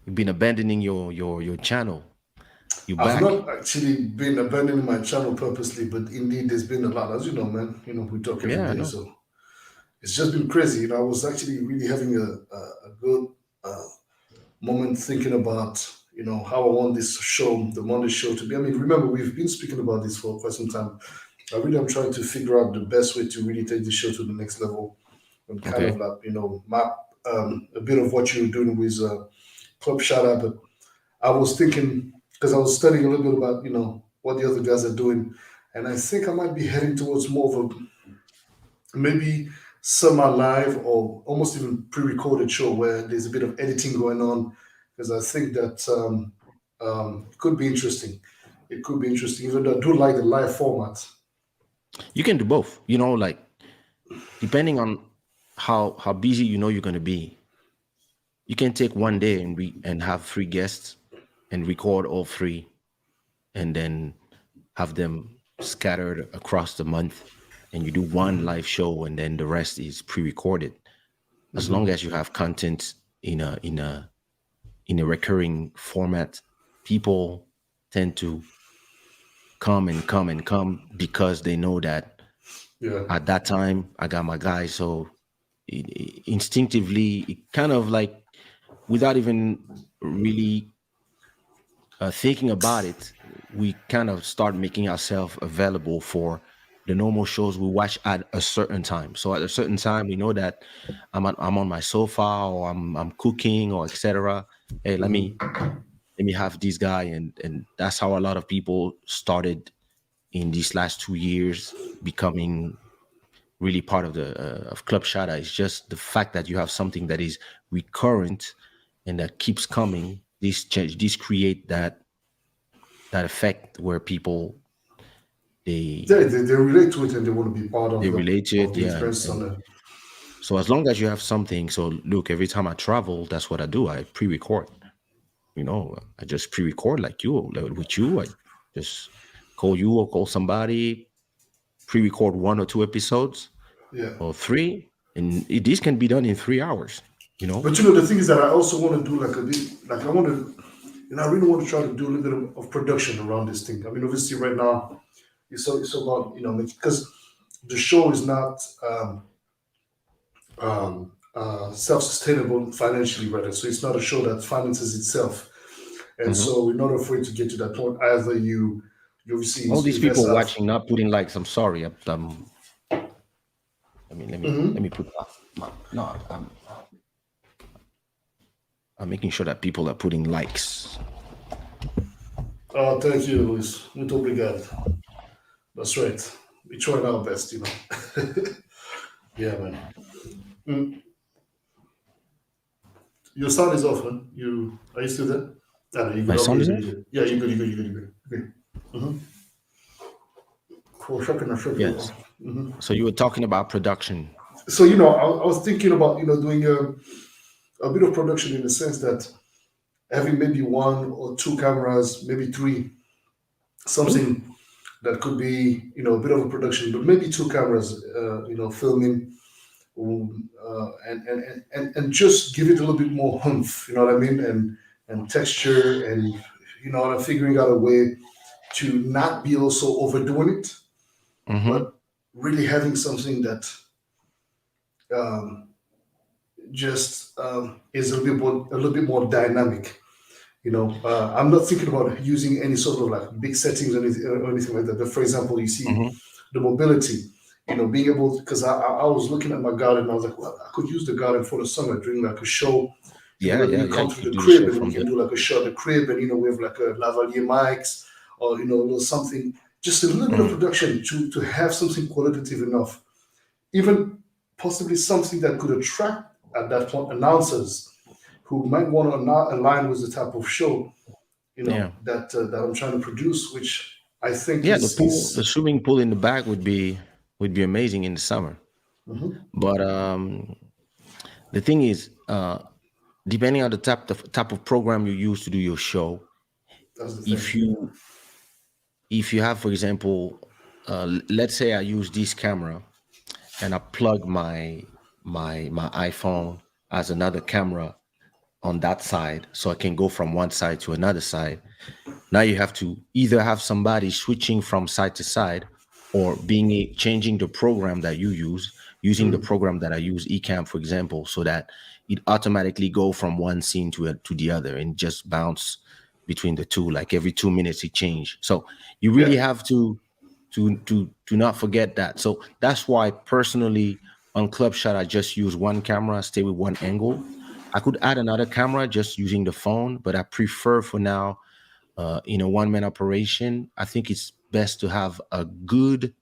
You've been abandoning your channel. You I've back? not actually been abandoning my channel purposely, but indeed there's been a lot. As you know, man, we talk every Yeah, I day, know. so it's just been crazy. I was actually really having a good uh, moment thinking about, how I want this show, the Monday show to be. I mean, remember, we've been speaking about this for quite some time. I really am trying to figure out the best way to really take the show to the next level and kind of Okay. like, map a bit of what you were doing with Club Shout. But I was thinking, because I was studying a little bit about, what the other guys are doing. And I think I might be heading towards more of a maybe semi live or almost even pre recorded show where there's a bit of editing going on. Because I think that it could be interesting. It could be interesting, even though I do like the live format. You can do both. Like depending on how busy you're gonna be, you can take one day and have three guests and record all three, and then have them scattered across the month, and you do one live show, and then the rest is pre-recorded. As long Hmm. as you have content in a recurring format, people tend to come and come and come because they know that Yeah. at that time I got my guy. So instinctively, it kind of like, without even really thinking about it, we kind of start making ourselves available for the normal shows we watch at a certain time. So at a certain time, we know that I'm on my sofa, or I'm cooking, or etc. Hey, let me have this guy, and that's how a lot of people started in these last 2 years becoming really part of the of Club Shada. It's just the fact that you have something that is recurrent and that keeps coming. These create that effect where people Yeah, they they relate to it and they want to be part they of relate to it, the yeah. experience on And it. so as long as you have something, so look, every time I travel, that's what I do. I pre-record. I just pre-record like with you. I just call you or call somebody, pre-record one or two episodes Yeah. or three, and this can be done in 3 hours. You know. But the thing is that I also want to do like a bit, like I want to, I really want to try to do a little bit of production around this thing. I mean, obviously, right now, it's about, because the show is not self-sustainable financially, rather. So it's not a show that finances itself. And Mhm. so, in order for it to get to that point, either you obviously All these invest people out of. watching not putting likes. I'm sorry. I mean, let me put no. I'm making sure that people are putting likes. Oh, thank you, Luis. Muito obrigado. That's right. We trying our best. Yeah, man. Mm. Your sound is off, man. Are you still there? Ah, no, you My good. Okay, sound you is good. You off. good. Yeah, you good. You good. You good. You good. Okay. Mm-hmm. For a second, I shook you Yes. off. Mm-hmm. So you were talking about production. So I was thinking about doing a bit of production in the sense that having maybe one or two cameras, maybe three, Oof. something that could be a bit of a production, but maybe two cameras, filming, and just give it a little bit more humph, you know what I mean, and texture, and I'm figuring out a way to not be also overdoing it, Mm-hmm. but really having something that um, just is a little bit more dynamic. I'm not thinking about using any sort of like big settings or anything like that. But for example, you see Mm-hmm. the mobility, being able, because I was looking at my garden and I was like, well, I could use the garden for the summer during like a show. Yeah, yeah, You yeah. come You through could the do the crib show and we from can there. do like a show at the crib, and we have like a lavalier mics, or a little something, just a little bit of Mm. production to have something qualitative enough, even possibly something that could attract at that point announcers who might want to not align with the type of show Yeah, that I'm trying to produce, which I think yeah. The is. swimming pool in the back would be amazing in the summer. Mhm. But the thing is, depending on the type of program you use to do your show, That's the if thing. you have, for example, let's say I use this camera and I plug my iPhone as another camera on that side, so I can go from one side to another side. Now you have to either have somebody switching from side to side, or changing the program that you use, using the program that I use, Ecamm, for example, so that it automatically go from one scene to the other and just bounce between the two. Like every 2 minutes it change. So you really Yeah. have to not forget that. So that's why personally on Club Shot I just use one camera, stay with one angle. I could add another camera just using the phone, but I prefer for now, in a one-man operation, I think it's best to have a good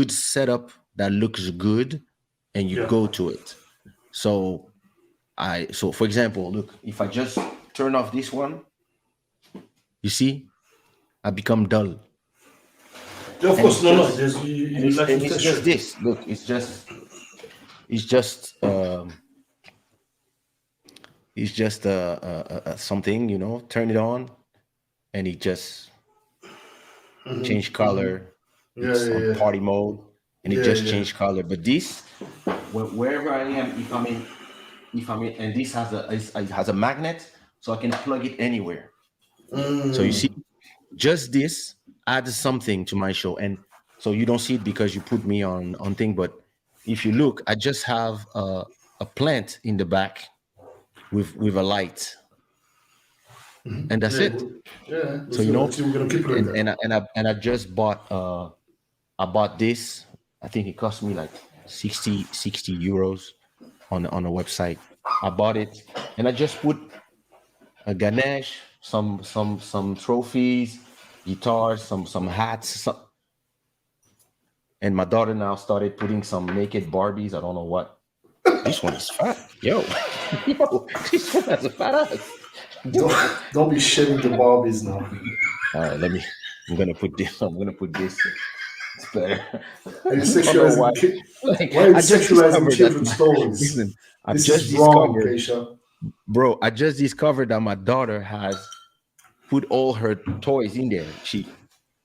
setup that looks good, and you Yeah. go to it. So for example, look, if I just turn off this one, you see, I become dull. Yeah, of And course. it's No, no. just There's and you it's like and your it's just texture. this. Look, it's just something, turn it on, and it just change color. Yeah, It's on yeah, party mode, and it yeah, just yeah. changed color. But this, wherever I am, if I'm in, and this it has a magnet, so I can plug it anywhere. So you see, Mm. just this adds something to my show, and so you don't see it because you put me on thing. But if you look, I just have a plant in the back with a light, and that's Yeah, it. yeah. So Let's go. Actually, we're gonna keep it like and that. and I just bought this. I think it cost me like 60 euros on a website. I bought it, and I just put a Ganesh, some trophies, guitars, some hats, and my daughter now started putting some naked Barbies. I don't know what. This one is fat, yo, yo. This one has a fat ass. Don't Yo. don't be shedding the Barbies now. All right, let me. I'm gonna put this. I'm gonna put this. It's better. Are you I don't know why. sexualizing Like why are you I just sexualizing discovered that. children's toys? Listen, I This just is wrong, discovered, Keisha. bro. I just discovered that my daughter has put all her toys in there.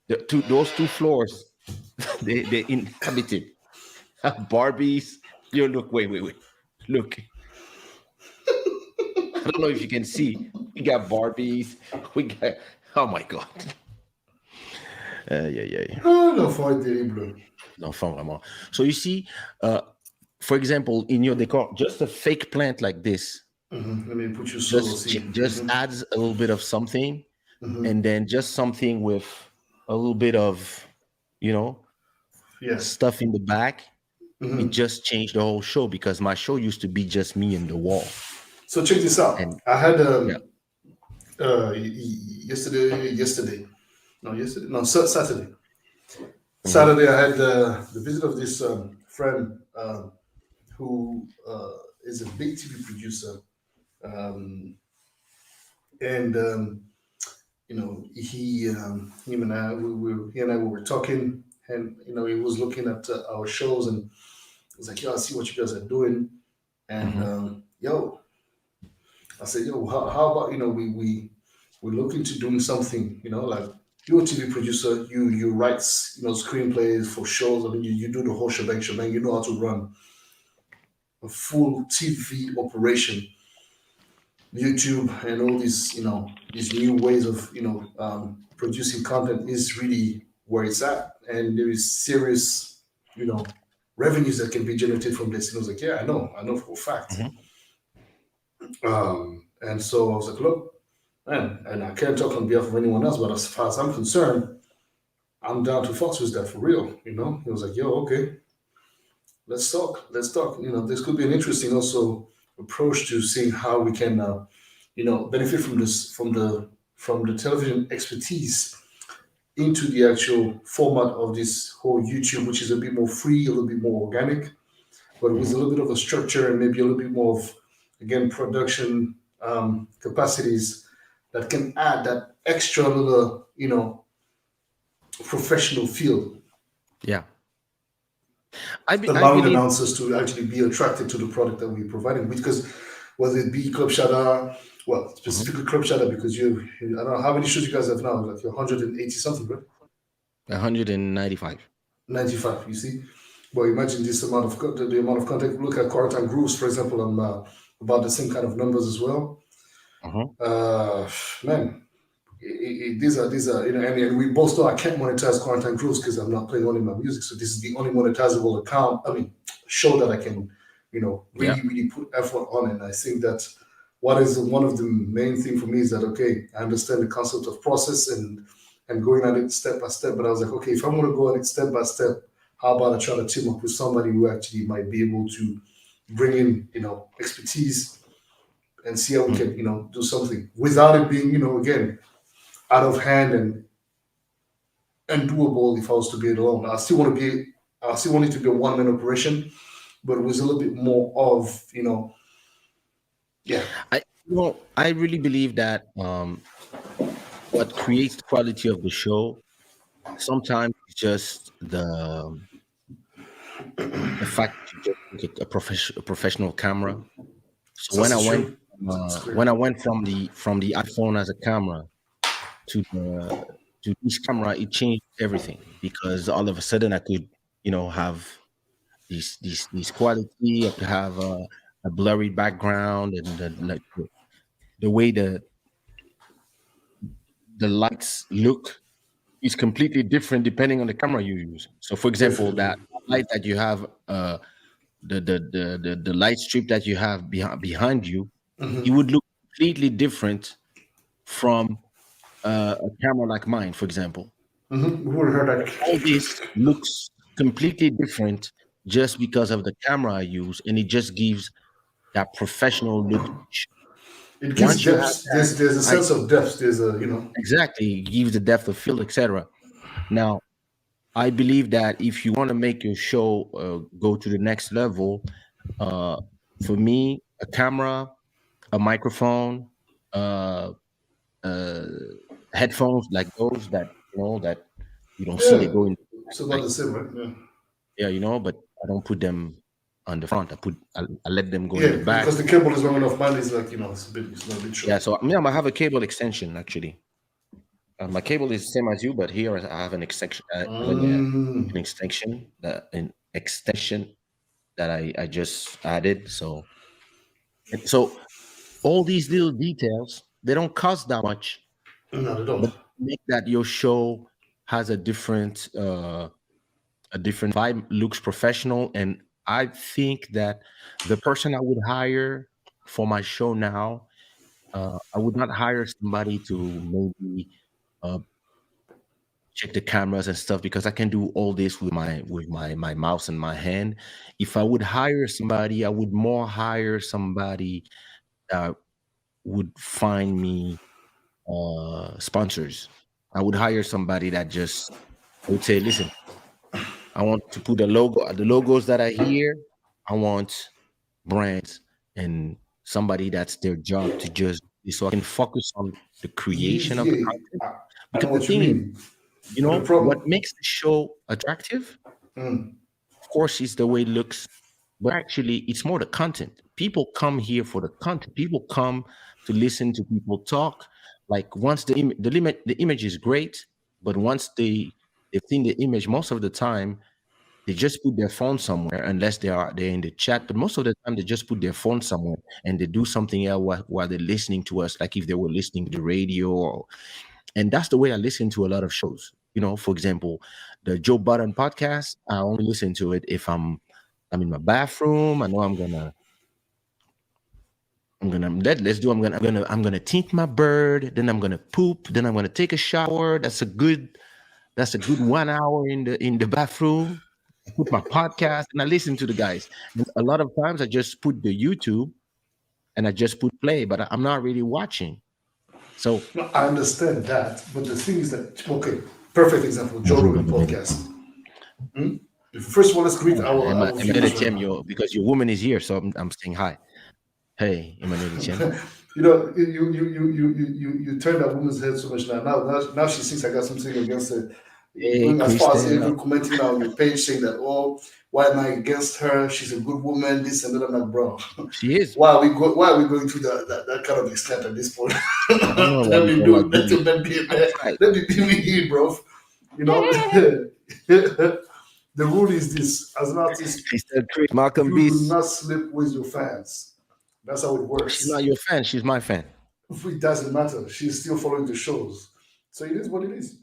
Those two floors, they inhabited Barbies. Yo, look, wait. Look, I don't know if you can see. We got Barbies. We got. Oh my god. Yeah. Ah, l'enfant est terrible. L'enfant, vraiment. So you see, for example, in your decor, just a fake plant like this Let me put you solo just scene. just adds a little bit of something, and then just something with a little bit of, you know, Yeah. stuff in the back. It just changed the whole show because my show used to be just me and the wall. So check this out. And I had yeah, Saturday. hmm Saturday, I had the visit of this friend who is a big TV producer, um, and him and I, he and I we were talking, and he was looking at our shows, and he was like, "Yo, I see what you guys are doing," and hmm yo, I said, "Yo, how about we're looking to doing something, like." You're a TV producer. You write screenplays for shows. I mean, you do the whole shebang. You know how to run a full TV operation, YouTube, and all these these new ways of producing content is really where it's at, and there is serious you know revenues that can be generated from this. And I was like, yeah, I know for a fact. hmm And so I was like, look, man, and I can't talk on behalf of anyone else, but as far as I'm concerned, I'm down to fuck with that for real. He was like, yo, okay, let's talk. Let's talk. This could be an interesting also approach to seeing how we can, benefit from this, from the television expertise into the actual format of this whole YouTube, which is a bit more free, a little bit more organic, but with a hmm little bit of a structure and maybe a little bit more of, again, production capacities that can add that extra little, professional feel, yeah. I allowing believe. announcers to actually be attracted to the product that we're providing. Because whether it be Club Shada, well, Mhm. specifically Club Shada, because I don't know how many shows you guys have now, like you're 180 something, right? 195. 95, you see? Well, imagine this amount of the amount of content. Look at Quarantine Grooves, for example, on about the same kind of numbers as well. Uh-huh. Uh, Man, these are and we both know I can't monetize quarantine cruise because I'm not playing only my music. So this is the only monetizable account. I mean, show that I can, Yeah. really put effort on. And I think that what is one of the main thing for me is that okay, I understand the concept of process and going at it step by step. But I was like, okay, if I'm going to go at it step by step, how about I try to team up with somebody who actually might be able to bring in, expertise and see how we Mm. can, do something without it being, again, out of hand and doable if I was to be it alone. I still want it to be a one man operation, but with a little bit more of, yeah. I really believe that what creates the quality of the show sometimes is just the fact that you just take a professional camera. So This is true. It's when clear. I went from the iPhone as a camera to the to this camera, it changed everything because all of a sudden I could, have these quality. I could have a blurry background and like the way the lights look is completely different depending on the camera you use. So, for example, that Definitely. light that you have, the light strip that you have behind you, it Hmm. would look completely different from a camera like mine, for example. Hmm. We would have heard All this that. looks completely different just because of the camera I use, and it just gives that professional look. It gives Once you have depth. that, There's a I sense of depth. There's a, exactly it gives the depth of field, etc. Now, I believe that if you want to make your show go to the next level, uh, for me, a camera, a microphone, uh, uh, headphones like those that that you don't see, they yeah, go in the back, it's about like the same, right? Yeah. yeah, but I don't put them on the front. I let them go in Yeah, the back. because the cable is long enough. Mine is like, it's not a bit Yeah, short. so I have a cable extension actually. My cable is the same as you, but here I have an extension. An Mm. extension, an extension that I just added. So all these little details, they don't cost that much, Not at all. but make that your show has a different vibe, looks professional. And I think that the person I would hire for my show now, I would not hire somebody to maybe uh, check the cameras and stuff because I can do all this with my mouse and my hand. If I would hire somebody, I would more hire somebody that would find me sponsors. I would hire somebody that just I would say, listen, I want to put the logos that I hear. I want brands and somebody that's their job to just so I can focus on the creation of the Yeah, content. I know Because the what you thing is, mean. But the what problem, makes the show attractive, mm, of course, is the way it looks, but actually, it's more the content. People come here for the content. People come to listen to people talk. Like once the image is great, but once they've seen the image, most of the time they just put their phone somewhere, unless they're in the chat. But most of the time, they just put their phone somewhere and they do something else while they're listening to us, like if they were listening to the radio. And that's the way I listen to a lot of shows. For example, the Joe Budden podcast. I only listen to it if I'm in my bathroom. I know I'm gonna tint my bird, then I'm gonna poop, then I'm gonna take a shower. That's a good 1 hour in the bathroom. I put my podcast and I listen to the guys. And a lot of times I just put the YouTube and I just put play, but I'm not really watching. So no, I understand that. But the thing is that, okay, perfect example, Joe bonjour, Rogan Emmanuel. podcast. Hmm? First of all, let's greet our Emmanuel viewers right Etienne, now. because your woman is here, so I'm saying hi. Hey, Emmanuel Etienne. You turned that woman's head so much now. Now she thinks I got something against her. You're Hey, going as far as Christelle. even commenting on your page saying that, oh, why am I against her? She's a good woman, this and that. I'm like, bro, She is. why are we going through that kind of extent at this point? I don't know why Let you me don't do like it. good looks. I tried. Let me be with you, bro. You know, the rule is this: as an artist, Christelle, Chris, Malcolm you do Beast. not sleep with your fans. That's how it She's not works. your fan. She's my fan. It doesn't matter. She's still following the shows. So it is what it is.